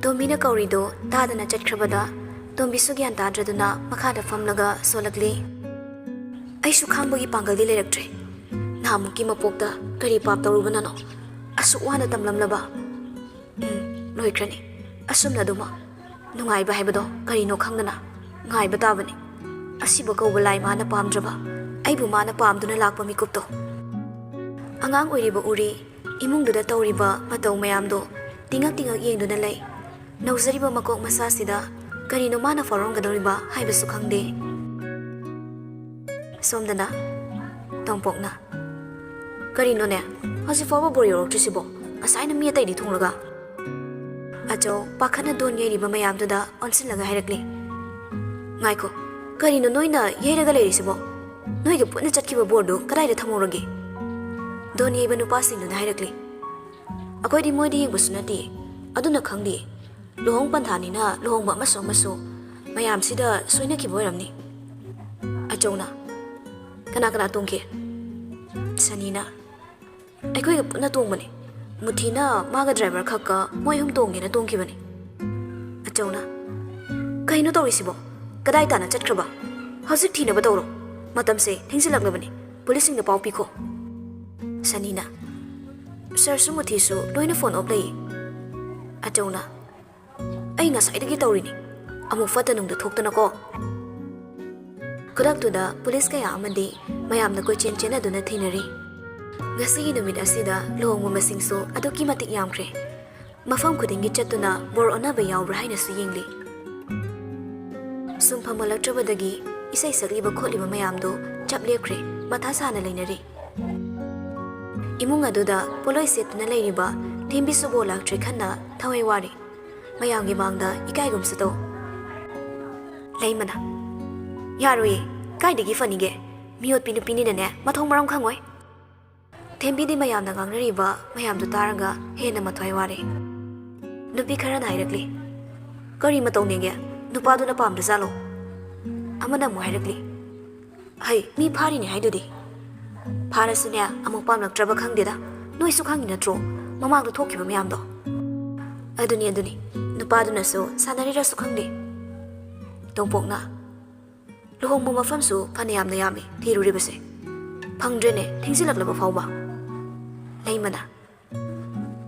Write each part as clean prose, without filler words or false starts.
Tomina Kaurido, Tadana Chatkrabada, Tombisu Tadraduna, Makada Famlaga, Solakli. I should come by Pangali electric. Namuki Mapokta, Kari Pap the Rubanano. Asuana Tamlamlaba. Loikrani. Asumna Duma. Nungai Bahibado, Kari no Kangana. Ngai Batavani. Asiboko will lie mana palm draba. I bumana palm to the lak pamikuto. Angang Uriba Uri, Imung do the Toriba, Mato Mayamdo, Tingak Yen do the lay. No Zariba Makok Masasida, Karino Mana for Rongadoriba, Hibesukangde. Somdana, Tompokna. Karino ne, has if over Borio Trisibo, assign me a lady Tunga. Ajo, Pakana don Yeriba Mayam to the on Silaga Herakli. Michael, Karino Noina, Yeraga Ladisibo. No, you put a chatkiba bordo, Karada Tamoragi. Don't even passing to the Herakli. According to Modi was nutty, Aduna Kandi, Long Pantanina, Long Maso Maso, Mayam Sida, Swinaki Boyamni. Ajona. Kanakana Tunke Sanina. I could put a tongmani. Mutina, Maga driver Kaka, Moyum Tong in a donkey. A Jonah Kaino Torisibo, Kadaitana Chatraba. How's it Tina Badoro? Madam say, things in Lagabani, policing the Pau Pico. Sanina Sir Sumutiso, doing a phone of play. A Jonah I nas I get already. I'm a fatanum the Toktanako. Kudak to the police kaya amandi, mayam na ko chenchena do na thinari. Ngasi numid asida lohong mo masingso aduki matik yamkre. Mafam kudingi chatuna bor ona bayaw brahay na suyingli. Sumpa malagtrabadagi, isay sagli ba kholi ba mayam do chaplekre mathasa na lainari. Imunga do da poloy set na layriba timbi subo lagtre khanna thawai wari. Mayam gi mangda ikay gumsato. Laymana. Yarui, Kaidigi Fanige, Mute Pinupinine, Matong Maram Kangway. Tembi de Mayam the Gang Riba, Mayam to Taranga, Hena Matwaiwari. Nupi Karan directly. Kari Matonige, Nupaduna Pam de Zalo. Amana directly. Hey, me party ni Hidudi. Parasunia, Amopam of Trabakang dida, no isukang in a draw, Mamma to talk you Mayamdo. Aduni Aduni, Nupaduna so, Sanarira Sukandi. Don't pokna. Lohong mo mafam su panayam na yami thiru ribase phangdrene thingsilak laba fawba leimana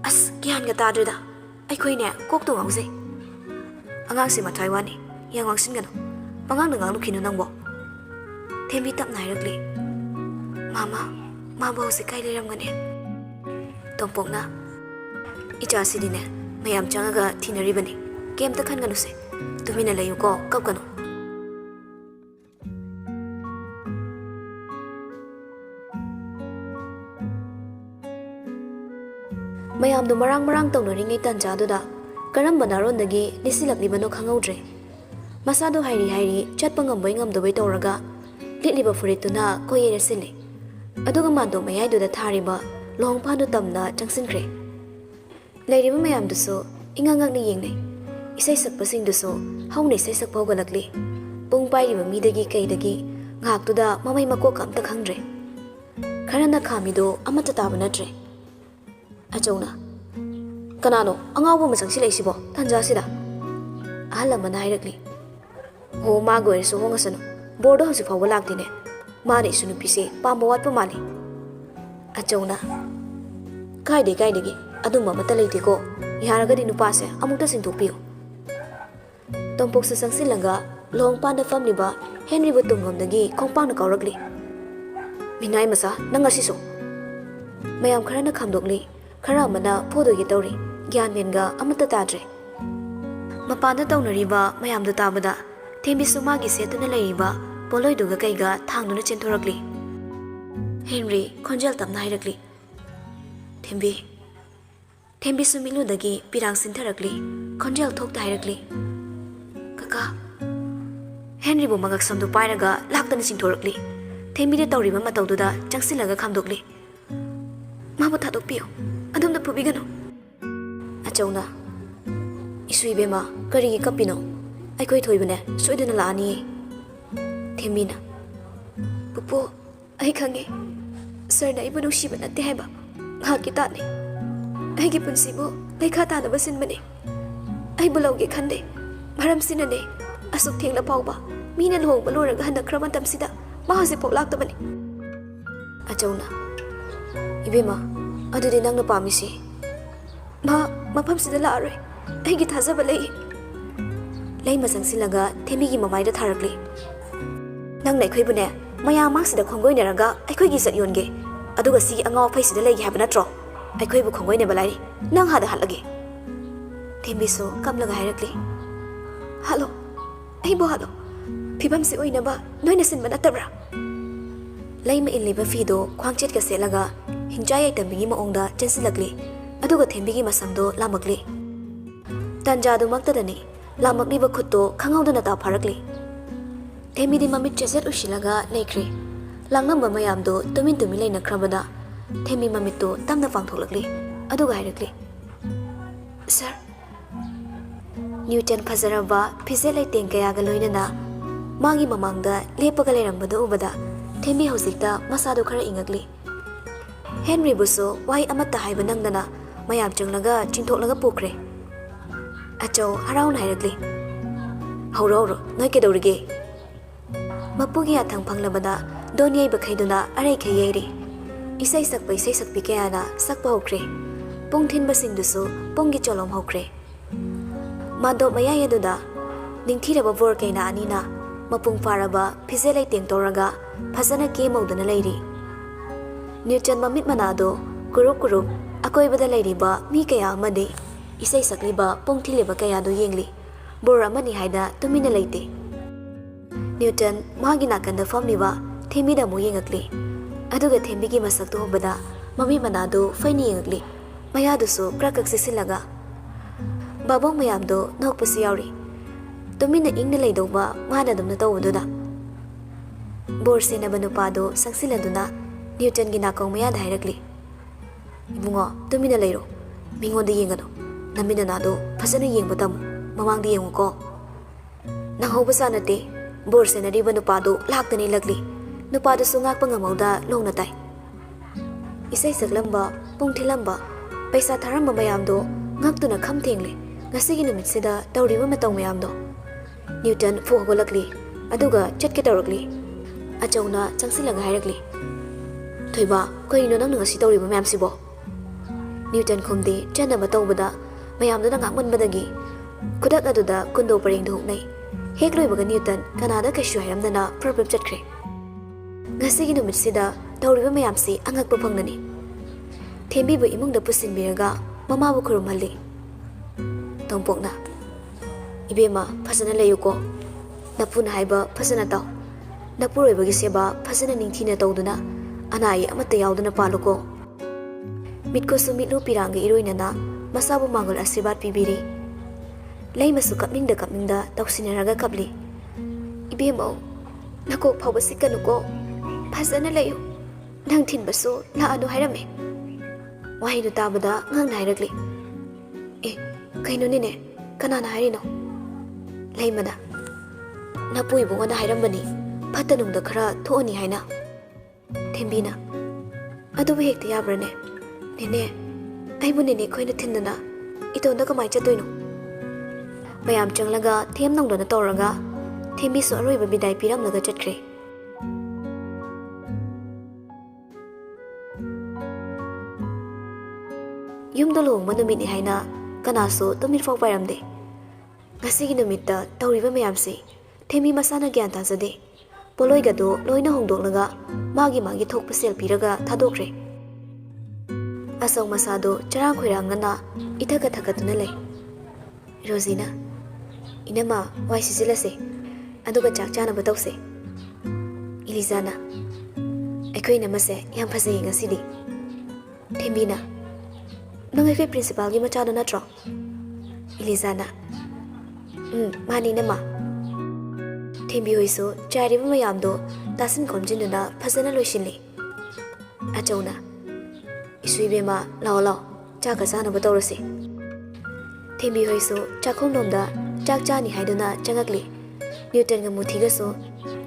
as gyan ga tadreda aikhoi ne kok to ngause angang si ma Taiwan ni yangwang sin gano pangang ngang lukhinu nangbo thembi tap nairakli mama bo se kai leram gane tompokna icha sidine mayam changaga thinari bani kem ta khan ganu se tumina layu ko kap gano Mayam do marang tonori tanja da Karam Banaronagi, Lisilak Libano Kangodre. Masado Hairi, Chatpangam Wingam the Witoraga, Litliba Furituna, Koye Silly. Adogamando may I do the Tariba, Long Pando Tamna, Junction Cray. Lady Mayam do so, Ingang the Yingle. Isay Sapasing do so, how they say Sapogalagli. Bung by Midagi Kaidagi, Ngak to the Mamay Makokam the Kangre. Karana Kamido, Amatabanatre. Ajona Kanano, ang awo masang sila isibo, tanja sila. Alam man directly. Ho mago er so hongasano, bordo ho si fawalag din eh. Mari sunupisi, pamawat pamali. Ajona Kaide gi, aduma mataliti ko, iharaga din upase, amukta sintupiyo. Tompok sa sang silanga, long panda family ba, Henry Butungam nagi, kompang na kauragli. Minay masa, nangasiso. Mayam kara na kamdokli. Karamana Podo Yitori, Gyanminga, Amata Tadre. Mapanda Donariba, Mayam the Tabada, Timbisumagi said to the Laiba, Poloiduga Kaiga, Tanguna Chentoragli. Henry, Congeltam directly. Timbi Sumilu Dagi, Pirang Sinteragli, Congel talk directly. Kaka Henry Bumagaksam to Piraga, Laktan Sintoragli. Timbi the Toriba Matoda, Janksilaga Kamdogli. Mabutato Pio. Adum the Pubigano Achona Iswibema, Kari Capino. I quite Hoibene, Sweden Lani Temina Pupo, I can't Sir Naibu Shiban at the Heba Hakitani I keep on Sibo, like Hatana was in many ꯑꯩꯕꯨ ꯂꯧꯒꯦ ꯈꯟꯗꯦ ꯃꯔꯝꯁꯤꯅꯅꯦ ꯑꯁꯨꯛ ꯊꯦꯡꯅ ꯐꯥꯎꯕ ꯃꯤꯅ ꯂꯨꯍꯣꯡꯕ ꯂꯣꯏꯔꯒ ꯍꯟꯗꯛꯈ꯭ꯔ ꯃꯇꯝꯁꯤꯗ ꯃꯥ ꯍꯧꯖꯤꯛꯐꯥꯎ ꯂꯥꯛꯇꯕꯅꯤ ꯑꯆꯧꯅ 이베마 ꯑꯗꯨꯗꯤ ꯅꯪꯅ ꯄꯥꯝꯃꯤꯁꯤ ꯃꯥ ꯃꯐꯝꯁꯤꯗ ꯂꯥꯛꯑꯔꯣꯏ ꯑꯩꯒꯤ ꯊꯥꯖꯕ ꯂꯩ ꯂꯩꯃ ꯆꯪꯁꯤꯜꯂꯒ ꯊꯦꯝꯕꯤꯒꯤ ꯃꯃꯥꯏꯗ ꯊꯥꯔꯛꯂꯤ ꯅꯪꯅ ꯑꯩꯈꯣꯏꯕꯨꯅꯦ ꯃꯌꯥꯝ ꯃꯥꯡꯁꯤꯗ ꯈꯣꯡꯒꯣꯏꯅꯔꯒ ꯑꯩꯈꯣꯏꯒꯤ ꯆꯠ ꯌꯣꯟꯒꯦ ꯑꯗꯨꯒ ꯁꯤꯒꯤ ꯑꯉꯥꯎ ꯑꯐꯩꯁꯤꯗ ꯂꯩꯒꯦ ꯍꯥꯏꯕ ꯅꯠꯇ꯭ꯔꯣ ꯑꯩꯈꯣꯏꯕꯨ ꯈꯣꯡꯒꯣꯏꯅꯕ ꯂꯥꯏꯔꯤ ꯅꯪ ꯍꯥꯗ ꯍꯥꯠꯂꯒꯦ ꯊꯦꯝꯕꯤꯁꯨ ꯀꯝꯂꯒ ꯍꯥꯏꯔꯛꯂꯤ ꯍꯥꯠꯂꯣ ꯑꯩꯕꯨ ꯍꯥꯠꯂꯣ ꯐꯤꯕꯝꯁꯤ ꯑꯣꯏꯅꯕ ꯅꯣꯏꯅ ꯁꯤꯟꯕ ꯅꯠꯇꯕ꯭ꯔꯥ ꯂꯩꯃ ꯏꯜꯂꯤꯕ ꯐꯤꯗꯣ ꯈ꯭ꯋꯥꯡꯆꯦꯠꯀ ꯁꯦꯠꯂꯒ ꯍꯤꯡꯆꯥ ꯌꯥꯏꯇꯝꯕꯤꯒꯤ ꯃꯑꯣꯡꯗ ꯆꯦꯟꯁꯤꯜꯂꯛꯂꯤ ꯑꯗꯨꯒ ꯊꯦꯝꯕꯤꯒꯤ ꯃꯁꯝꯗꯣ ꯂꯥꯝꯃꯛꯂꯤ ꯇꯟꯖꯥꯗꯨꯃꯛꯇꯗꯅꯤ ꯂꯥꯝꯃꯛꯂꯤꯕ ꯈꯨꯠꯇꯣ ꯈꯪꯍꯧꯗꯅ ꯇꯥꯐꯥꯔꯛꯂꯤ ꯊꯦꯝꯕꯤꯗꯤ ꯃꯃꯤꯠ ꯆꯦꯆꯦꯠ ꯎꯏꯁꯤꯜꯂꯒ ꯂꯩꯈ꯭ꯔꯦ ꯂꯥꯡꯉꯝꯕ ꯃꯌꯥꯝꯗꯣ ꯇꯨꯃꯤꯟ ꯇꯨꯃꯤꯟ ꯂꯩꯅꯈ꯭ꯔꯕꯗ ꯊꯦꯝꯕꯤ ꯃꯃꯤꯠꯇꯣ ꯇꯞꯅ ꯄꯥꯡꯊꯣꯛꯂꯛꯂꯤ ꯑꯗꯨꯒ ꯍꯥꯏꯔꯛꯂꯤ ꯁꯥꯔ ꯅ꯭ꯌꯨꯇꯟ ꯐꯖꯔꯕ ꯐꯤꯖꯦꯠ ꯂꯩꯇꯦꯡ ꯀꯌꯥꯒ ꯂꯣꯏꯅꯅ ꯃꯥꯒꯤ ꯃꯃꯥꯡꯗ ꯂꯦꯞꯄꯒ ꯂꯩꯔꯝꯕꯗꯨ ꯎꯕꯗ ꯊꯦꯝꯕꯤ ꯍꯧꯖꯤꯛꯇ ꯃꯁꯥꯗꯣ ꯈꯔ ꯏꯪꯉꯛꯂꯤ ꯍꯦꯟꯔꯤꯕꯨꯁꯨ ꯋꯥꯍꯩ ꯑꯃꯠꯇ ꯍꯥꯏꯕ ꯅꯪꯗꯅ ꯃꯌꯥꯝ ꯆꯪꯂꯒ ꯆꯤꯡꯊꯣꯛꯂꯒ ꯄꯨꯈ꯭ꯔꯦ ꯑꯆꯧ ꯍꯔꯥꯎꯅ ꯍꯥꯏꯔꯛꯂꯤ ꯍꯧꯔꯣ ꯍꯧꯔꯣ ꯅꯣꯏ ꯀꯩꯗꯧꯔꯤꯒꯦ ꯃꯄꯨꯒꯤ ꯌꯥꯊꯪ ꯐꯪꯂꯕꯗ ꯗꯣꯟ ꯌꯩꯕꯈꯩꯗꯨꯅ ꯑꯔꯩꯈꯩ ꯌꯩꯔꯤ ꯏꯁꯩ ꯁꯛꯄ ꯏꯁꯩ ꯁꯛꯄꯤ ꯀꯌꯥꯅ ꯁꯛꯄ ꯍꯧꯈ꯭ꯔꯦ ꯄꯨꯡ ꯊꯤꯟꯕꯁꯤꯡꯗꯨꯁꯨ ꯄꯨꯡꯒꯤ ꯆꯣꯂꯣꯝ ꯍꯧꯈ꯭ꯔꯦ ꯃꯥꯗꯣꯞ ꯃꯌꯥꯏ ꯑꯗꯨꯗ ꯅꯤꯡꯊꯤꯔꯕ ꯕꯣꯔ ꯀꯩꯅꯥ ꯑꯅꯤꯅ ꯃꯄꯨꯡ ꯐꯥꯔꯕ ꯐꯤꯖꯦꯠ ꯂꯩꯇꯦꯡ ꯇꯧꯔꯒ ꯐꯖꯅ ꯀꯦꯃꯧꯗꯨꯅ ꯂꯩꯔꯤ ꯅ꯭ꯌꯨꯇꯟ ꯃꯃꯤꯠ ꯃꯅꯥꯗꯣ ꯀꯨꯔꯨꯞ ꯀꯨꯔꯨꯞ ꯑꯀꯣꯏꯕꯗ ꯂꯩꯔꯤꯕ ꯃꯤ ꯀꯌꯥ ꯑꯃꯗꯤ ꯏꯁꯩ ꯁꯛꯂꯤꯕ ꯄꯨꯡ ꯊꯤꯜꯂꯤꯕ ꯀꯌꯥꯗꯣ ꯌꯦꯡꯂꯤ ꯕꯣꯔ ꯑꯃꯅꯤ ꯍꯥꯏꯅ ꯇꯨꯃꯤꯟꯅ ꯂꯩꯇꯦ ꯅ꯭ꯌꯨꯇꯟ ꯃꯥꯒꯤ ꯅꯥꯀꯟꯗ ꯐꯝꯂꯤꯕ ꯊꯦꯝꯕꯤꯗ ꯑꯃꯨꯛ ꯌꯦꯡꯉꯛꯂꯤ ꯑꯗꯨꯒ ꯊꯦꯝꯕꯤꯒꯤ ꯃꯁꯛꯇꯨ ꯎꯕꯗ ꯃꯃꯤꯠ ꯃꯅꯥꯗꯨ ꯐꯩꯅ ꯌꯦꯡꯉꯛꯂꯤ ꯃꯌꯥꯗꯨꯁꯨ ꯀ꯭ꯔꯛ ꯀ꯭ꯔꯛ ꯆꯤꯛꯁꯤꯜꯂꯒ ꯕꯥꯕꯣꯛ ꯃꯌꯥꯝꯗꯣ ꯅꯣꯛꯄꯁꯨ ꯌꯥꯎꯔꯤ ꯇꯨꯃꯤꯟꯅ ꯏꯪꯅ ꯂꯩꯗꯧꯕ ꯃꯥꯅ ꯑꯗꯨꯝꯅ ꯇꯧꯕꯗꯨꯗ ꯕꯣꯔ ꯁꯦꯟꯅꯕ ꯅꯨꯄꯥꯗꯣ ꯆꯪꯁꯤꯜꯂꯗꯨꯅ ꯅ꯭ꯌꯨꯇꯟꯒꯤ ꯅꯥꯀꯧ ꯃꯌꯥꯗ ꯍꯥꯏꯔꯛꯂꯤ ꯏꯕꯨꯡꯉꯣ ꯇꯨꯃꯤꯟꯅ ꯂꯩꯔꯣ ꯃꯤꯉꯣꯟꯗ ꯌꯦꯡꯒꯅꯨ ꯅꯃꯤꯠ ꯅꯅꯥꯗꯣ ꯐꯖꯅ ꯌꯦꯡꯕ ꯇꯝꯃꯨ ꯃꯃꯥꯡꯗ ꯌꯦꯡꯉꯨꯀꯣ ꯅꯪꯍꯧꯕ ꯅꯠꯇꯦ ꯕꯣꯔ ꯁꯦꯟꯅꯔꯤꯕ ꯅꯨꯄꯥꯗꯣ ꯂꯥꯛꯇꯅ ꯏꯜꯂꯛꯂꯤ ꯅꯨꯄꯥꯗꯨꯁꯨ ꯉꯥꯛꯄ ꯉꯝꯍꯧꯗ ꯂꯣꯡꯅ ꯇꯥꯏ ꯏꯁꯩ ꯁꯛꯂꯝꯕ ꯄꯨꯡ ꯊꯤꯜꯂꯝꯕ ꯄꯩꯁꯥ ꯊꯥꯔꯝꯕ ꯃꯌꯥꯝꯗꯣ ꯉꯛꯇꯨꯅ ꯈꯝ ꯊꯦꯡꯂꯦ ꯉꯁꯤꯒꯤ ꯅꯨꯃꯤꯠꯁꯤꯗ ꯇꯧꯔꯤꯕ ꯃꯇꯧ ꯃꯌꯥꯝꯗꯣ ꯅ꯭ꯌꯨꯇꯟ ꯐꯨꯛ ꯍꯧꯒꯠꯂꯛꯂꯤ ꯑꯗꯨꯒ ꯆꯠꯀꯦ ꯇꯧꯔꯛꯂꯤ ꯑꯆꯧꯅ ꯆꯪꯁꯤꯜꯂꯒ ꯍꯥꯏꯔꯛꯂꯤ ꯊꯣꯏꯕ ꯀꯔꯤꯅꯣ ꯅꯪꯅ ꯉꯁꯤ ꯇꯧꯔꯤꯕ ꯃꯌꯥꯝꯁꯤꯕꯣ ꯅ꯭ꯌꯨꯇꯟ ꯈꯨꯝꯗꯤ ꯆꯠꯅꯕ ꯇꯧꯕꯗ ꯃꯌꯥꯝꯗꯨꯅ ꯉꯥꯛꯃꯟꯕꯗꯒꯤ ꯈꯨꯗꯛ ꯑꯗꯨꯗ ꯀꯨꯟꯗꯣ ꯄꯔꯦꯡꯗ ꯍꯨꯛꯅꯩ ꯍꯦꯛ ꯂꯣꯏꯕꯒ ꯅ꯭ꯌꯨꯇꯟ ꯀꯅꯥꯗ ꯀꯩꯁꯨ ꯍꯥꯏꯔꯝꯗꯅ ꯄ꯭ꯔꯞ ꯄ꯭ꯔꯞ ꯆꯠꯈ꯭ꯔꯦ ꯉꯁꯤꯒꯤ ꯅꯨꯃꯤꯠꯁꯤꯗ ꯇꯧꯔꯤꯕ ꯃꯌꯥꯝꯁꯤ ꯑꯉꯛꯄ ꯐꯪꯅꯅꯤ ꯊꯦꯝꯕꯤꯕꯨ ꯏꯃꯨꯡꯗ ꯄꯨꯁꯤꯟꯕꯤꯔꯒ ꯃꯃꯥꯕꯨ ꯈꯨꯔꯨꯝꯍꯜꯂꯤ ꯇꯣꯝꯄꯣꯛꯅ 이베마 ꯐꯖꯅ ꯂꯩꯌꯨꯀꯣ ꯅꯄꯨꯅ ꯍꯥꯏꯕ ꯐꯖꯅ ꯇꯥꯎ ꯅꯄꯨꯔꯣꯏꯕꯒꯤ ꯁꯦꯕꯥ ꯐꯖꯅ ꯅꯤꯡꯊꯤꯅ ꯇꯧꯗꯨꯅ ꯑꯅꯥ ꯑꯌꯦꯛ ꯑꯃꯠꯇ ꯌꯥꯎꯗꯅ ꯄꯥꯜꯂꯨꯀꯣ ꯃꯤꯠꯀꯨꯁꯨ ꯃꯤꯠꯂꯨ ꯄꯤꯔꯥꯡꯒ ꯏꯔꯣꯏꯅꯅ ꯃꯁꯥꯕꯨ ꯃꯥꯡꯒꯣꯜ ꯑꯁꯤꯔꯕꯥद ꯄꯤꯕꯤꯔꯤ ꯂꯩꯃꯁꯨ ꯀꯞꯅꯤꯡꯗ ꯀꯞꯅꯤꯡꯗ ꯇꯧꯁꯤꯟꯅꯔꯒ ꯀꯞꯂꯤ 이베마ꯎ ꯅꯀꯣꯛ ꯐꯥꯎꯕ ꯁꯤꯛꯀꯅꯨꯀꯣ ꯐꯖꯅ ꯂꯩꯌꯨ ꯅꯪ ꯊꯤꯟꯕꯁꯨ ꯂꯥꯛꯑꯅꯨ ꯍꯥꯏꯔꯝꯃꯦ ꯋꯥꯍꯩꯗꯨ ꯇꯥꯕꯗ ꯉꯛꯅ ꯍꯥꯏꯔꯛꯂꯤ ꯑꯦ ꯀꯩꯅꯣꯅꯤꯅꯦ ꯀꯅꯥꯅ ꯍꯥꯏꯔꯤꯅꯣ ꯂꯩꯃꯅ ꯅꯄꯨ ꯏꯕꯨꯡꯉꯣꯅ ꯍꯥꯏꯔꯝꯕꯅꯤ ꯐꯠꯇ ꯅꯨꯡꯗ ꯈꯔ ꯊꯣꯛꯑꯅꯤ ꯍꯥꯏꯅ ꯊꯦꯝꯕꯤꯅ ꯑꯗꯨꯕꯨ ꯍꯦꯛꯇ ꯌꯥꯕ꯭ꯔꯅꯦ ꯅꯦꯅꯦ ꯑꯩꯕꯨ ꯅꯦꯅꯦ ꯈꯣꯏꯅ ꯊꯤꯟꯗꯅ ꯏꯇꯣꯟꯗ ꯀꯃꯥꯏꯅ ꯆꯠꯇꯣꯏꯅꯣ ꯃꯌꯥꯝ ꯆꯪꯂꯒ ꯊꯦꯝ ꯅꯧꯗꯅ ꯇꯧꯔꯒ ꯊꯦꯝꯕꯤꯁꯨ ꯑꯔꯣꯏꯕ ꯕꯤꯗꯥꯏ ꯄꯤꯔꯝꯂꯒ ꯆꯠꯈ꯭ꯔꯦ ꯌꯨꯝꯗ ꯂꯨꯍꯣꯡꯕ ꯅꯨꯃꯤꯠꯅꯤ ꯍꯥꯏꯅ ꯀꯅꯥꯁꯨ ꯇꯨꯃꯤꯠ ꯐꯥꯎ ꯄꯥꯏꯔꯝꯗꯦ ꯉꯁꯤꯒꯤ ꯅꯨꯃꯤꯠꯇ ꯇꯧꯔꯤꯕ ꯃꯌꯥꯝꯁꯤ ꯊꯦꯝꯕꯤ ꯃꯁꯥꯅ ꯒ꯭ꯌꯥꯟ ꯇꯥꯖꯗꯦ ꯄꯣꯠꯂꯣꯏꯒꯗꯣ ꯂꯣꯏꯅ ꯍꯣꯡꯗꯣꯛꯂꯒ ꯃꯥꯒꯤ ꯊꯣꯛꯄ ꯁꯦꯜ ꯄꯤꯔꯒ ꯊꯥꯗꯣꯛꯈ꯭ꯔꯦ ꯑꯆꯧ ꯃꯁꯥꯗꯣ ꯆꯔꯥꯡ ꯈꯣꯏꯔꯥꯡꯉꯅ ꯏꯊꯛꯀ ꯊꯛꯀꯠꯇꯨꯅ ꯂꯩ ꯔꯣꯖꯤꯅ ꯏꯅꯝꯃ ꯋꯥꯏ ꯁꯤꯠꯆꯤꯜꯂꯁꯦ ꯑꯗꯨꯒ ꯆꯥꯛ ꯆꯥꯅꯕ ꯇꯧꯁꯦ ꯏꯂꯤꯖꯥꯅ ꯑꯩꯈꯣꯏ ꯏꯅꯝꯃꯁꯦ ꯌꯥꯝ ꯐꯖꯩꯌꯦ ꯉꯁꯤꯗꯤ ꯊꯦꯝꯕꯤꯅ ꯅꯪ ꯑꯩꯈꯣꯏ ꯄ꯭ꯔꯤꯟꯁꯤꯄꯥꯜꯒꯤ ꯃꯆꯥꯗꯣ ꯅꯠꯇ꯭ꯔꯣ 이리자나 많이 남아 ꯊꯦꯝꯕꯤ ꯍꯣꯏꯁꯨ ꯆꯥꯏꯔꯤꯕ ꯃꯌꯥꯝꯗꯣ ꯇꯥꯁꯤꯟ ꯈꯣꯝꯖꯤꯟꯗꯨꯅ ꯐꯖꯅ ꯂꯣꯏꯁꯤꯜꯂꯤ ꯑꯆꯧꯅ ꯏꯁꯨ ꯏꯕꯦꯝꯃ ꯂꯥꯛꯑꯣ ꯂꯥꯛꯑꯣ ꯆꯥꯛꯀ ꯆꯥꯅꯕ ꯇꯧꯔꯁꯤ ꯊꯦꯝꯕꯤ ꯍꯣꯏꯁꯨ ꯆꯥꯛꯈꯨꯝꯂꯣꯝꯗ ꯆꯥꯛ ꯆꯥꯅꯤ ꯍꯥꯏꯗꯨꯅ ꯆꯪꯉꯛꯂꯤ ꯅ꯭ꯌꯨꯇꯟꯒ ꯃꯨꯊꯤꯒꯁꯨ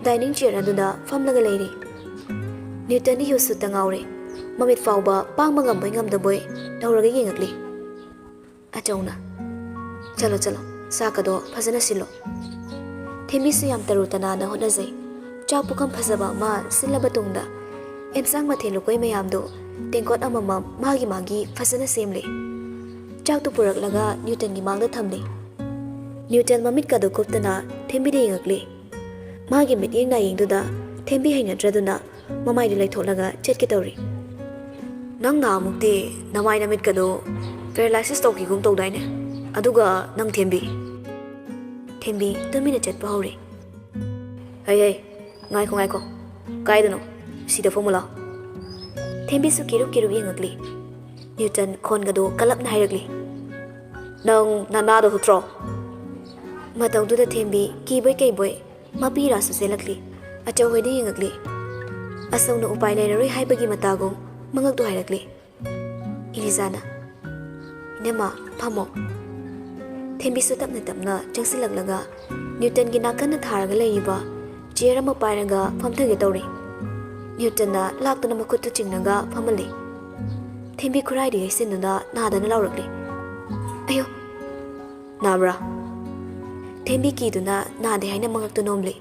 ꯗꯥꯏꯅꯤꯡ ꯆꯤꯌꯔ ꯑꯗꯨꯗ ꯐꯝꯂꯒ ꯂꯩꯔꯤ ꯅ꯭ꯌꯨꯇꯟꯗꯤ ꯌꯨꯁꯨꯠꯇ ꯉꯥꯎꯔꯦ ꯃꯃꯤꯠ ꯐꯥꯎꯕ ꯄꯥꯡꯕ ꯉꯝꯕꯣꯏ ꯉꯝꯗꯕꯣꯏ ꯇꯧꯔꯒ ꯌꯦꯡꯉꯛꯂꯤ ꯑꯆꯧꯅ Chalo chalo, sakado fazana silo. Thembi su yam taru tanana honazai. Chak pukam phazaba ma silaba tungda. Ensang mathelu koi mayamdo tengkot amamam magi fazana semle. Chak tu puraklaga Newton gi mangda thamle. Newton mamit kado kuptana Thembi de yengakle. Magi mit yengna yengduda Thembi haina draduna mamai de laitholaga chetke tawri. Nang na mukti namai namit kado paralysis toki gum tawdaine. Aduga nang Thembi tumina chetpa hore. Hey, ngai ko. Kaidano, sida formula. Thembi su kiru yengakli. Newton khon gado kalap na hairagli. Nang nanado hutro. Matawduda Thembi kei boy mapira su selakli. Achaw hoide yengakli. Asaw na upay lairaroi haibagi matagong mangagdo hairagli. Ilizana. Inama, pamo. Thembi su tapna changsilaglaga Newton gi nakan na tharaga laiba chair ama pairaga phamthage tawri. Newton na laktuna makuttu chingnaga phamali. Thembi khurai ri sinuna nadana laurakli. Ayo. Nabra. Thembi kiduna nade haina mangaktu nomli.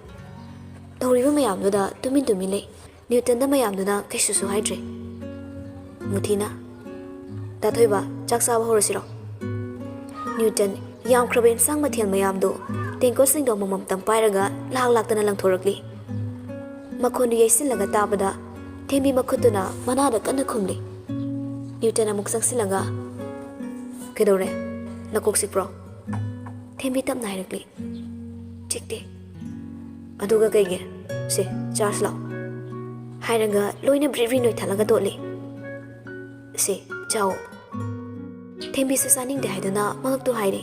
Tawriba mayamduda tumin le. Newton da mayamduna kaishu su haidre. Muthina. Dathoiba chaksaba horosiro. Newton yam kraben sang mathel mayamdo tengko singdo mamam tampairaga laktana langthorakli. Makhondu yaisinlaga tabada Thembi makhutuna manada kanna khumli. Newton amuk sangsilaga kedore nakok sikpro. Thembi tapna hairakli. Chikte. Aduga kaige se charge law. Hairaga loina bri noi thalaga dole. Se chao. Thembi su saning de haiduna mangaktu haire.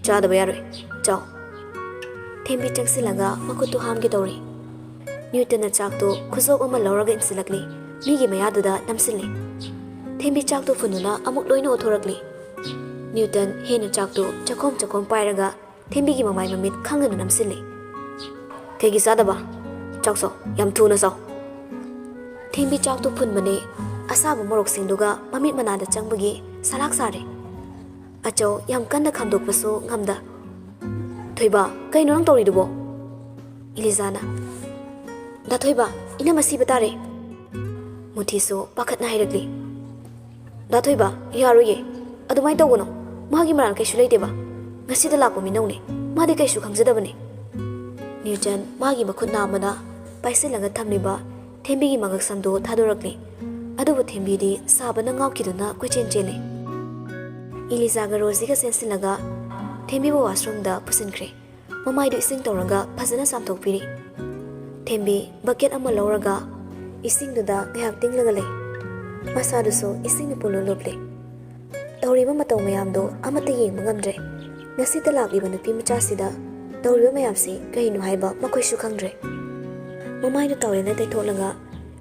Chadaba yaroi. Chao. Thembi changsilaga makutu hamge dori. Newton na chakto khuzok ama lauraga insilakli. Migi mayaduda namsili. Thembi chakto fununa amuk loina othorakli. Newton hena chakto chakom pairaga Thembi gi mamai mamit khangana namsili. Kegi sadaba. Chakso yam thuna so. Thembi chakto funmane asaba morok singduga mamit manada changbagi salak sare. Achaw yam kanna khamdokpasu ngamda. Thoiba kaino nang tawridubo? Ilizana. Da thoiba ina masi batare. Muthiso pakhatna hairagli. Da thoiba yaroye. Adumai tawgono. Magi maral kaishu leiteba. Ngasida lakpo minawne. Madi kaishu khamjadabane. Newton magi makhut namana paisilaga thamliba Thembi gi mangak samdo thadorakli. Adubu Thembi di sabana ngawkiduna kochen chele. Ilizaga Rosie ga sensilaga Thembi bo washroom da pusinkre. Mamai do ising tawraga phajana samthokpiri. Thembi bucket ama lauraga ising duda ngahak tinglaga lei. Masadu so ising ni pulo lople. Tawriba mataw mayamdo amata yengba ngamdre. Ngasita lakliba nupi machasida tawriba mayamsi kaino haiba makoisu khangdre. Mamai do tawrena taitholaga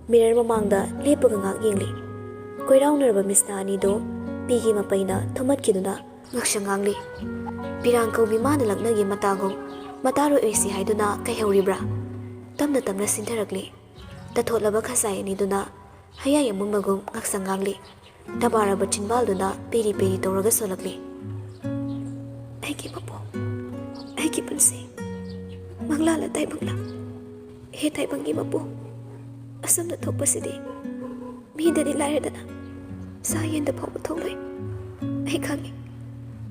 mirror mamangda lepaga ngak yengli. Koiraunarba misna ani do Pigi mapaina thomat kiduna ngaksangangli. Pirang kaubi mana lagnagi matagong mataro isi haiduna kai hauribra. Tamna sintarakli. Tathotlaba khasai ani duna haya yamung magum ngaksangangli. Tabaraba chinbalduna peri tawraga solakli. Aiki papo. Aiki punsi. Manglala taibangla. He taibangi mapo. Asamna thokpasidi. Midani lairadana. Sayan da pawba tholoi. Ai khangi.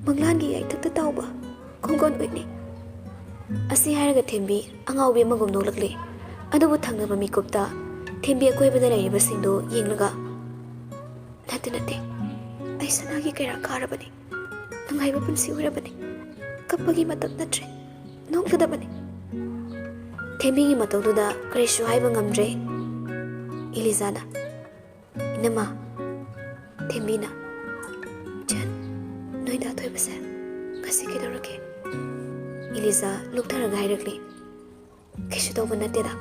Manglangi ai thakta tawba. Khonggon oini. Asi hairaga Thembi angawbi amagum nolakli. Adubu thangnaba mikupta Thembi akoibada lairiba singdo yenglaga. Nate. Ai sanagi kaira karabani. Nangaiba punsi urabani. Kappagi matam natre. Nokladabani. Thembi gi matawduda karishu haiba ngamdre. Ilizana. Inama. Thembina. Jan, noi da thoi basa. Kasi kidorake. Eliza luktaraga hairagli. Kishu tawba nateda.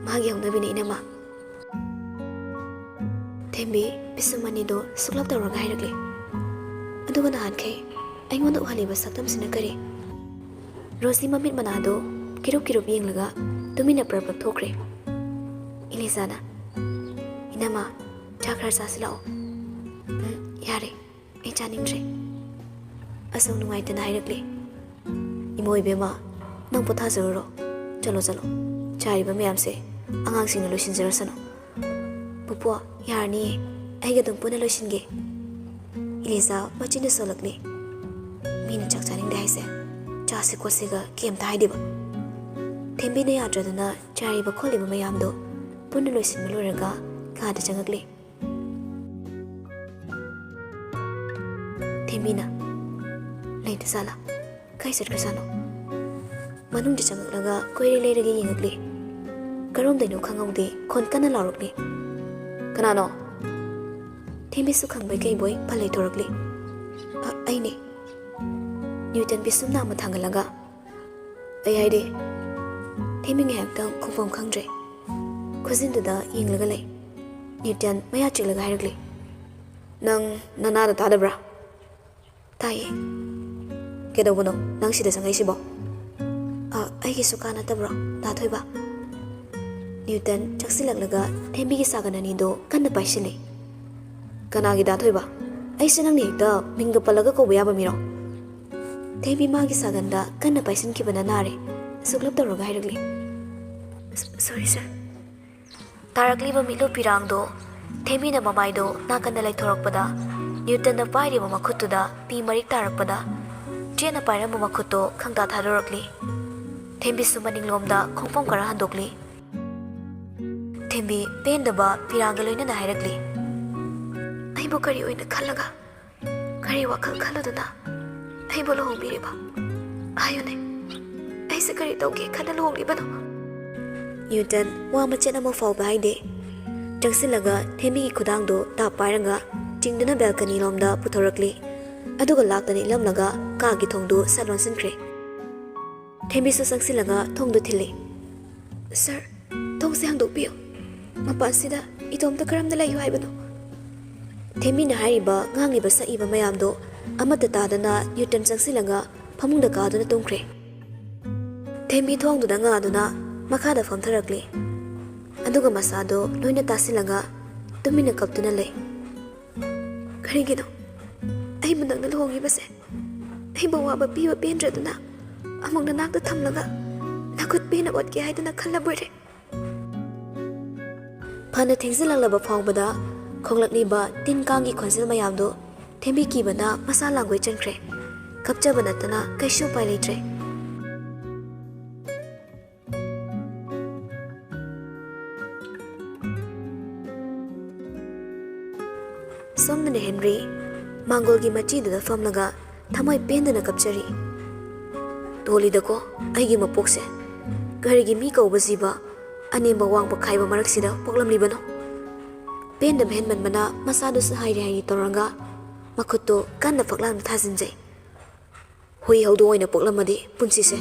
Magi haunabini inama. Thembi bisumani do suklap tawraga hairagli. Aduga nahan kay aingonda uhaliba saktam sinakari. Rosie mamit manado kirup yenglaga tumina prabak thokre. Elizana. Inama chakrar sasilao. Yare, ai chaningre. ꯑꯁꯧ ꯅꯨꯡꯉꯥꯏꯇꯅ ꯍꯥꯏꯔꯛꯂꯤ Imo ꯏꯕꯦꯝꯃ ꯅꯪ ꯄꯣꯊꯥꯖꯔꯨꯔꯣ ꯆꯠꯂꯣ ꯆꯥꯔꯤꯕ ꯃꯌꯥꯝꯁꯦ ꯑꯉꯥꯡꯁꯤꯡꯅ ꯂꯣꯏꯁꯤꯟꯖꯔꯁꯅꯨ ꯄꯨꯄꯨ ꯌꯥꯔꯅꯤꯌꯦ ꯑꯩꯒ ꯑꯗꯨꯝ ꯄꯨꯟꯅ ꯂꯣꯏꯁꯤꯟꯒꯦ ꯏꯂꯤꯖꯥ ꯃꯆꯤꯟꯗ ꯁꯣꯜꯂꯛꯂꯤ ꯃꯤꯅ ꯆꯥꯛ ꯆꯥꯅꯤꯡꯗꯦ ꯍꯥꯏꯁꯦ ꯆꯥꯁꯤ ꯈꯣꯠꯁꯤꯒ ꯀꯩꯝꯇ ꯍꯥꯏꯗꯦꯕ ꯊꯦꯝꯕꯤꯅ ꯌꯥꯗ꯭ꯔꯗꯅ ꯆꯥꯔꯤꯕ ꯈꯣꯠꯂꯤꯕ ꯃꯌꯥꯝꯗꯣ ꯄꯨꯟꯅ ꯂꯣꯏꯁꯤꯟꯕ ꯂꯣꯏꯔꯒ ꯀꯥꯗ ꯆꯪꯉꯛꯂꯤ ꯊꯦꯝꯕꯤꯅ ꯂꯩꯇ ꯖꯥꯠꯂꯥ ꯀꯥꯏ ꯆꯠꯈ꯭ꯔꯖꯥꯠꯅꯣ ꯃꯅꯨꯡꯗ ꯆꯪꯉꯛꯂꯒ ꯀꯣꯏꯔꯦ ꯂꯩꯔꯒ ꯌꯦꯡꯉꯛꯂꯤ ꯀꯔꯣꯝꯗꯩꯅꯣ ꯈꯪꯍꯧꯗꯦ ꯈꯣꯟ ꯀꯟꯅ ꯂꯥꯎꯔꯛꯂꯤ ꯀꯅꯥꯅꯣ ꯊꯦꯝꯕꯤꯁꯨ ꯈꯪꯕꯩ ꯀꯩꯕꯣꯏ ꯐꯜ ꯂꯩꯊꯣꯔꯛꯂꯤ ꯑꯩꯅꯦ ꯅ꯭ꯌꯨꯇꯟ ꯄꯤꯁꯨꯝ ꯅꯥꯝꯃ ꯊꯥꯡꯒꯠꯂꯒ ꯑꯩ ꯍꯥꯏꯗꯤ ꯊꯦꯝꯕꯤ ꯉꯥꯏꯍꯥꯛꯇꯪ ꯈꯨꯝꯐꯝ ꯈꯪꯗ꯭ꯔꯦ ꯈꯨꯖꯤꯟꯗꯨꯗ ꯌꯦꯡꯂꯒ ꯂꯩ ꯅ꯭ꯌꯨꯇꯟ ꯃꯌꯥ ꯆꯤꯛꯂꯒ ꯍꯥꯏꯔꯛꯂꯤ ꯅꯪ ꯅꯅꯥꯗ ꯇꯥꯗꯕ꯭ꯔꯥ ꯇꯥꯏꯌꯦ ꯀꯩꯗꯧꯕꯅꯣ ꯅꯪ ꯁꯤꯗ ꯆꯪꯉꯛꯏꯁꯤꯕꯣ ꯑꯩꯒꯤꯁꯨ ꯀꯥ ꯅꯠꯇꯕ꯭ꯔꯣ ꯗꯥꯊꯣꯏꯕ ꯅ꯭ꯌꯨꯇꯟ ꯆꯪꯁꯤꯜꯂꯛꯂꯒ ꯊꯦꯝꯕꯤꯒꯤ ꯁꯥꯒꯟ ꯑꯅꯤꯗꯣ ꯀꯟꯅ ꯄꯥꯏꯁꯤꯜꯂꯤ ꯀꯅꯥꯒꯤ ꯗꯥꯊꯣꯏꯕ ꯑꯩꯁꯦ ꯅꯪꯅ ꯍꯦꯛꯇ ꯃꯤꯡꯒ ꯄꯜꯂꯒ ꯀꯧꯕ ꯌꯥꯕ ꯃꯤꯔꯣ ꯊꯦꯝꯕꯤ ꯃꯥꯒꯤ ꯁꯥꯒꯟꯗ ꯀꯟꯅ ꯄꯥꯏꯁꯤꯟꯈꯤꯕꯅ ꯅꯥꯔꯦ ꯁꯨꯛꯂꯞ ꯇꯧꯔꯒ ꯍꯥꯏꯔꯛꯂꯤ ꯁꯣꯔꯤ ꯁꯥꯔ ꯇꯥꯔꯛꯂꯤꯕ ꯃꯤꯠꯂꯨ ꯄꯤꯔꯥꯡꯗꯣ ꯊꯦꯝꯕꯤꯅ ꯃꯃꯥꯏꯗꯣ ꯅꯥꯀꯟꯗ ꯂꯩꯊꯣꯔꯛꯄꯗ ꯅ꯭ꯌꯨꯇꯟꯅ ꯄꯥꯏꯔꯤꯕ ꯃꯈꯨꯠꯇꯨꯗ ꯄꯤ ꯃꯔꯤꯛ ꯇꯥꯔꯛꯄꯗ ꯆꯦꯠꯅ ꯄꯥꯏꯔꯝꯕ ꯃꯈꯨꯠꯇꯣ ꯈꯪꯇꯥ ꯊꯥꯗꯣꯔꯛꯂꯤ ꯊꯦꯝꯕꯤꯁꯨ ꯃꯅꯤꯡꯂꯣꯝꯗ ꯈꯣꯡꯐꯝ ꯈꯔ ꯍꯟꯗꯣꯛꯂꯤ ꯊꯦꯝꯕꯤ ꯄꯦꯟꯗꯕ ꯄꯤꯔꯥꯡꯒ ꯂꯣꯏꯅꯅ ꯍꯥꯏꯔꯛꯂꯤ ꯑꯩꯕꯨ ꯀꯔꯤ ꯑꯣꯏꯅ ꯈꯜꯂꯒ ꯀꯔꯤ ꯋꯥꯈꯜ ꯈꯜꯂꯨꯗꯨꯅ ꯑꯩꯕꯨ ꯂꯨꯍꯣꯡꯕꯤꯔꯤꯕ ꯍꯥꯏꯌꯨꯅꯦ ꯑꯩꯁꯦ ꯀꯔꯤ ꯇꯧꯒꯦ ꯈꯟꯅ ꯂꯨꯍꯣꯡꯂꯤꯕꯅꯣ ꯅ꯭ꯌꯨꯇꯟ ꯋꯥ ꯃꯆꯦꯠ ꯑꯃ ꯐꯥꯎꯕ ꯍꯥꯏꯗꯦ ꯆꯪꯁꯤꯜꯂꯒ ꯊꯦꯝꯕꯤꯒꯤ ꯈꯨꯗꯥꯡꯗꯣ ꯇꯥꯞ ꯄꯥꯏꯔꯒ ꯆꯤꯡꯗꯨꯅ ꯕꯦꯜꯀꯅꯤ ꯂꯣꯝꯗ ꯄꯨꯊꯣꯔꯛꯂꯤ ꯑꯗꯨꯒ ꯂꯥꯛꯇꯅ ꯏꯜꯂꯝꯂꯒ ꯀꯥꯒꯤ ꯊꯣꯡꯗꯨ ꯁꯠ ꯂꯣꯟꯁꯤꯟꯈ꯭ꯔꯦ ꯊꯦꯝꯕꯤꯁꯨ ꯆꯪꯁꯤꯜꯂꯒ ꯊꯣꯡꯗꯨ ꯊꯤꯜꯂꯤ ꯁꯥꯔ ꯊꯣꯡꯁꯦ ꯍꯥꯡꯗꯣꯛꯄꯤꯌꯨ ꯃꯄꯥꯟꯁꯤꯗ ꯏꯇꯣꯝꯇ ꯀꯔꯝꯅ ꯂꯩꯌꯨ ꯍꯥꯏꯕꯅꯣ ꯊꯦꯝꯕꯤꯅ ꯍꯥꯏꯔꯤꯕ ꯉꯥꯡꯂꯤꯕ ꯁꯛꯏꯕ ꯃꯌꯥꯝꯗꯣ ꯑꯃꯠꯇ ꯇꯥꯗꯅ ꯅ꯭ꯌꯨꯇꯟ ꯆꯪꯁꯤꯜꯂꯒ ꯐꯃꯨꯡꯗ ꯀꯥꯗꯨꯅ ꯇꯨꯝꯈ꯭ꯔꯦ ꯊꯦꯝꯕꯤ ꯊꯣꯡꯗꯨꯗ ꯉꯥꯗꯨꯅ ꯃꯈꯥꯗ ꯐꯝꯊꯔꯛꯂꯤ ꯑꯗꯨꯒ ꯃꯁꯥꯗꯣ ꯂꯣꯏꯅ ꯇꯥꯁꯤꯜꯂꯒ ꯇꯨꯃꯤꯟꯅ ꯀꯞꯇꯨꯅ ꯂꯩ ꯀꯔꯤꯒꯤꯅꯣ ꯑꯩꯕꯨ ꯅꯪꯅ ꯂꯨꯍꯣꯡꯉꯤꯕꯁꯦ ꯑꯩꯕꯨ ꯑꯋꯥꯕ ꯄꯤꯕ ꯄꯦꯟꯗ꯭ꯔꯗꯨꯅ ꯑꯃꯨꯛ ꯅꯅꯥꯛꯇ ꯊꯝꯂꯒ ꯅꯈꯨꯠ ꯄꯦꯟꯅ ꯑꯣꯠꯀꯦ ꯍꯥꯏꯗꯨꯅ ꯈꯜꯂꯕꯣꯏꯔꯦ ꯐꯅ ꯊꯦꯡꯖꯤꯜꯂꯛꯂꯕ ꯐꯥꯎꯕꯗ ꯈꯣꯡꯂꯛꯂꯤꯕ ꯇꯤꯟ ꯀꯥꯡꯒꯤ ꯈꯣꯟꯖꯦꯜ ꯃꯌꯥꯝꯗꯣ ꯊꯦꯝꯕꯤ ꯀꯤꯕꯅ ꯃꯁꯥ ꯂꯥꯡꯒꯣꯏ ꯆꯟꯈ꯭ꯔꯦ ꯀꯞꯆꯕ ꯅꯠꯇꯅ ꯀꯩꯁꯨ ꯎꯄꯥꯏ ꯂꯩꯇ꯭ꯔꯦ ꯁꯣꯝꯗꯅ ꯍꯦꯟꯔꯤ ꯃꯥꯡꯒꯣꯜꯒꯤ ꯃꯆꯤꯗꯨꯗ ꯐꯝꯂꯒ ꯊꯃꯣꯏ ꯄꯦꯟꯗꯅ ꯀꯞꯆꯔꯤ ꯇꯣꯜꯂꯤꯗꯀꯣ ꯑꯩꯒꯤ ꯃꯄꯣꯛꯁꯦ ꯀꯔꯤꯒꯤ ꯃꯤ ꯀꯧꯕ ꯖꯤꯕ ꯑꯅꯦꯝꯕ ꯋꯥꯡꯕ ꯈꯥꯏꯕ ꯃꯔꯛꯁꯤꯗ ꯄꯣꯛꯂꯝꯂꯤꯕꯅꯣ ꯄꯦꯟꯗꯕ ꯍꯦꯟꯃꯟꯕꯅ ꯃꯁꯥꯗꯨꯁꯨ ꯍꯥꯏꯔꯤ ꯇꯧꯔꯒ ꯃꯈꯨꯠꯇꯣ ꯀꯟꯅ ꯐꯛꯂꯥꯡꯗ ꯊꯥꯖꯤꯟꯖꯩ ꯍꯨꯏ ꯍꯧꯗꯣꯡ ꯑꯣꯏꯅ ꯄꯣꯛꯂꯝꯃꯗꯤ ꯄꯨꯟꯁꯤꯁꯦ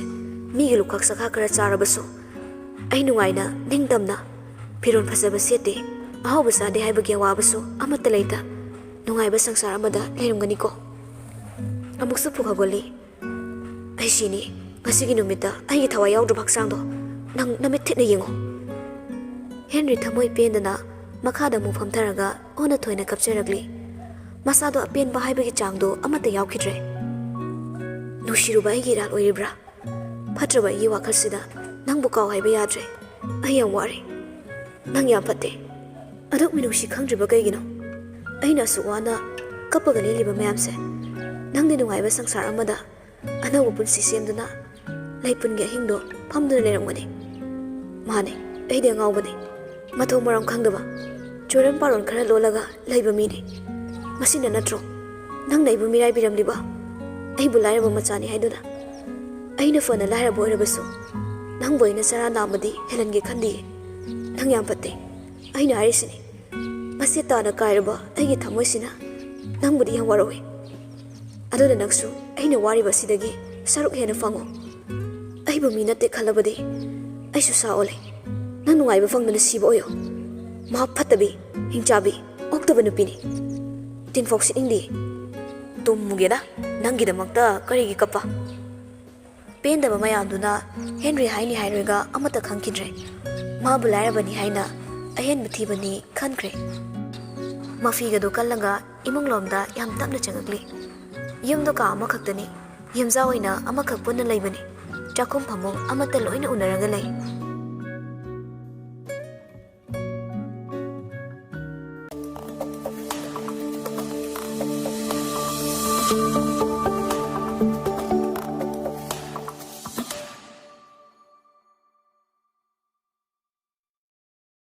ꯃꯤꯒꯤ ꯂꯨꯈꯛ ꯁꯈꯥ ꯈꯔ ꯆꯥꯔꯕꯁꯨ ꯑꯩ ꯅꯨꯡꯉꯥꯏꯅ ꯅꯤꯡꯇꯝꯅ ꯐꯤꯔꯣꯜ ꯐꯖꯕ ꯁꯦꯠꯇꯦ ꯑꯍꯥꯎꯕ ꯆꯥꯗꯦ ꯍꯥꯏꯕꯒꯤ ꯑꯋꯥꯕꯁꯨ ꯑꯃꯠꯇ ꯂꯩꯇ ꯅꯨꯡꯉꯥꯏꯕ ꯁꯪꯁꯥꯔ ꯑꯃꯗ ꯂꯩꯔꯝꯒꯅꯤꯀꯣ ꯑꯃꯨꯛꯁꯨ ꯄꯨꯛ ꯍꯧꯒꯠꯂꯤ ꯑꯩ ꯁꯤꯅꯤ ꯉꯁꯤꯒꯤ ꯅꯨꯃꯤꯠꯇ ꯑꯩꯒꯤ ꯊꯋꯥꯏ ꯌꯥꯎꯗ꯭ꯔꯕ ꯍꯛꯆꯥꯡꯗꯣ ꯅꯪ ꯅꯃꯤꯠ ꯊꯤꯠꯅ ꯌꯦꯡꯉꯣ ꯍꯦꯟꯔꯤ ꯊꯃꯣꯏ ꯄꯦꯟꯗꯅ ꯃꯈꯥꯗ ꯑꯃꯨꯛ ꯐꯝꯊꯔꯒ ꯑꯣꯟꯅ ꯊꯣꯏꯅ ꯀꯞꯆꯔꯛꯂꯤ ꯃꯁꯥꯗꯣ ꯑꯄꯦꯟꯕ ꯍꯥꯏꯕꯒꯤ ꯆꯥꯡꯗꯣ ꯑꯃꯠꯇ ꯌꯥꯎꯈꯤꯗ꯭ꯔꯦ ꯅꯨꯡꯁꯤꯔꯨꯕ ꯑꯩꯒꯤ ꯏꯔꯥꯜ ꯑꯣꯏꯔꯤꯕ꯭ꯔꯥ ꯐꯠꯇ꯭ꯔꯕ ꯑꯩꯒꯤ ꯋꯥꯈꯜꯁꯤꯗ ꯅꯪꯕꯨ ꯀꯥꯎ ꯍꯥꯏꯕ ꯌꯥꯗ꯭ꯔꯦ ꯑꯩ ꯌꯥꯝ ꯋꯥꯔꯦ ꯅꯪ ꯌꯥꯝ ꯐꯠꯇꯦ ꯑꯗꯨꯛ ꯃꯤꯅꯨꯡꯁꯤ ꯈꯪꯗ꯭ꯔꯤꯕ ꯀꯩꯒꯤꯅꯣ ꯑꯩꯅ ꯑꯁꯨꯛ ꯋꯥꯅ ꯀꯞꯄꯒ ꯂꯦꯜꯂꯤꯕ ꯃꯌꯥꯝꯁꯦ ꯅꯪꯗꯤ ꯅꯨꯡꯉꯥꯏꯕ ꯁꯪꯁꯥꯔ ꯑꯃꯗ ꯑꯅꯧꯕ ꯄꯨꯟꯁꯤ ꯁꯦꯝꯗꯨꯅ ꯂꯩꯄꯨꯟꯒꯤ ꯑꯍꯤꯡꯗꯣ ꯐꯝꯗꯨꯅ ꯂꯩꯔꯝꯒꯅꯤ ꯃꯥꯅꯦ ꯑꯩꯗꯤ ꯑꯉꯥꯎꯕꯅꯤ ꯃꯊꯣꯡ ꯃꯔꯝ ꯈꯪꯗꯕ ꯆꯣꯏꯔꯣꯟ ꯄꯥꯔꯣꯟ ꯈꯔ ꯂꯣꯜꯂꯒ ꯂꯩꯕ ꯃꯤꯅꯤ ꯃꯁꯤꯅ ꯅꯠꯇ꯭ꯔꯣ ꯅꯪꯅ ꯑꯩꯕꯨ ꯃꯤꯔꯥꯏꯕꯤꯔꯝꯂꯤꯕ ꯑꯩꯕꯨ ꯂꯥꯏꯔꯕ ꯃꯆꯥꯅꯤ ꯍꯥꯏꯗꯨꯅ ꯑꯩꯅ ꯐꯅ ꯂꯥꯏꯔꯕ ꯑꯣꯏꯔꯕꯁꯨ ꯅꯪꯕꯨ ꯑꯩꯅ ꯆꯔꯥ ꯅꯥꯝꯃꯗꯤ ꯍꯦꯜꯍꯟꯒꯦ ꯈꯟꯗꯤꯌꯦ ꯅꯪ ꯌꯥꯝ ꯐꯠꯇꯦ ꯑꯩꯅ ꯍꯥꯏꯔꯤꯁꯤꯅꯤ ꯃꯁꯤ ꯇꯥꯅ ꯀꯥꯏꯔꯕ ꯑꯩꯒꯤ ꯊꯃꯣꯏꯁꯤꯅ ꯅꯪꯕꯨꯗꯤ ꯌꯥꯝ ꯋꯥꯔꯧꯏ ꯑꯗꯨꯅ ꯅꯪꯁꯨ ꯑꯩꯅ ꯋꯥꯔꯤꯕ ꯑꯁꯤꯗꯒꯤ ꯁꯔꯨꯛ ꯍꯦꯟꯅ ꯐꯪꯉꯨ ꯑꯩꯕꯨ ꯃꯤ ꯅꯠꯇꯦ ꯈꯜꯂꯕꯗꯤ ꯑꯩꯁꯨ ꯁꯥ ꯑꯣꯜꯂꯦ ꯅꯪ ꯅꯨꯡꯉꯥꯏꯕ ꯐꯪꯗꯅ ꯁꯤꯕ ꯑꯣꯏꯌꯣ ꯃꯍꯥꯛ ꯐꯠꯇꯕꯤ ꯍꯤꯡꯆꯥꯕꯤ ꯑꯣꯛꯇꯕ ꯅꯨꯄꯤꯅꯤ ꯇꯤꯟꯐꯥꯎ ꯁꯤꯠꯅꯤꯡꯗꯦ ꯇꯨꯝꯃꯨꯒꯦꯗ ꯅꯪꯒꯤꯗꯃꯛꯇ ꯀꯔꯤꯒꯤ ꯀꯞꯄ ꯄꯦꯟꯗꯕ ꯃꯌꯥꯝꯗꯨꯅ ꯍꯦꯟꯔꯤ ꯍꯥꯏꯅꯤ ꯍꯥꯏꯔꯣꯏꯒ ꯑꯃꯠꯇ ꯈꯪꯈꯤꯗ꯭ꯔꯦ ꯃꯥꯕꯨ ꯂꯥꯏꯔꯕꯅꯤ ꯍꯥꯏꯅ ꯑꯍꯦꯟꯕ ꯊꯤꯕꯅꯤ ꯈꯟꯈ꯭ꯔꯦ ꯃꯐꯤꯒꯗꯨ ꯀꯜꯂꯒ ꯏꯃꯨꯡꯂꯣꯝꯗ ꯌꯥꯝ ꯇꯞꯅ ꯆꯪꯉꯛꯂꯤ ꯌꯨꯝꯗꯣ ꯀꯥ ꯑꯃꯈꯛꯇꯅꯤ ꯌꯨꯝꯖꯥ ꯑꯣꯏꯅ ꯑꯃꯈꯛ ꯄꯨꯟꯅ ꯂꯩꯕꯅꯤ ꯆꯥꯛꯈꯨꯝ ꯐꯃꯨꯡ ꯑꯃꯠꯇ ꯂꯣꯏꯅ ꯎꯅꯔꯒ ꯂꯩ